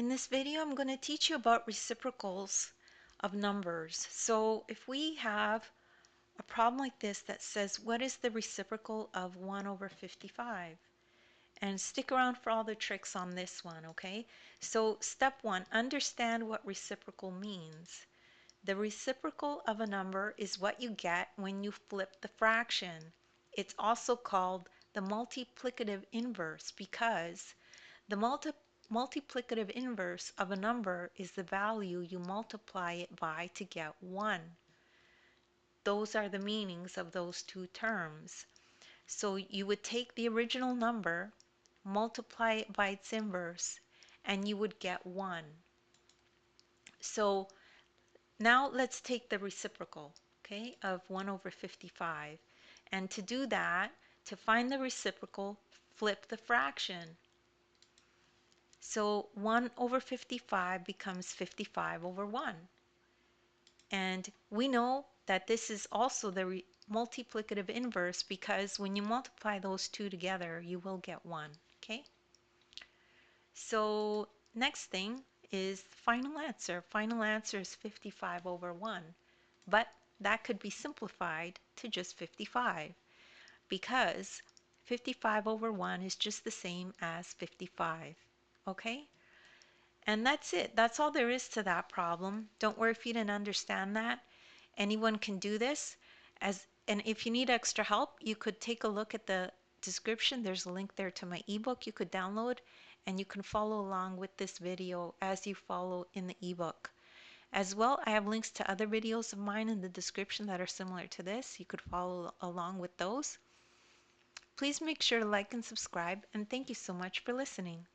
In this video, I'm going to teach you about reciprocals of numbers. So if we have a problem like this that says, what is the reciprocal of 1 over 55? And stick around for all the tricks on this one, okay? So step 1, understand what reciprocal means. The reciprocal of a number is what you get when you flip the fraction. It's also called the multiplicative inverse because the multiplicative inverse of a number is the value you multiply it by to get 1. Those are the meanings of those two terms. So you would take the original number, multiply it by its inverse, and you would get 1. So now let's take the reciprocal, okay, of 1 over 55. And to do that, to find the reciprocal, flip the fraction. So 1 over 55 becomes 55 over 1. And we know that this is also the multiplicative inverse because when you multiply those two together, you will get 1. Okay? So next thing is final answer. Final answer is 55 over 1. But that could be simplified to just 55 because 55 over 1 is just the same as 55. Okay? And that's it. That's all there is to that problem. Don't worry if you didn't understand that. Anyone can do this. And if you need extra help, you could take a look at the description. There's a link there to my ebook you could download, and you can follow along with this video as you follow in the ebook. As well, I have links to other videos of mine in the description that are similar to this. You could follow along with those. Please make sure to like and subscribe, and thank you so much for listening.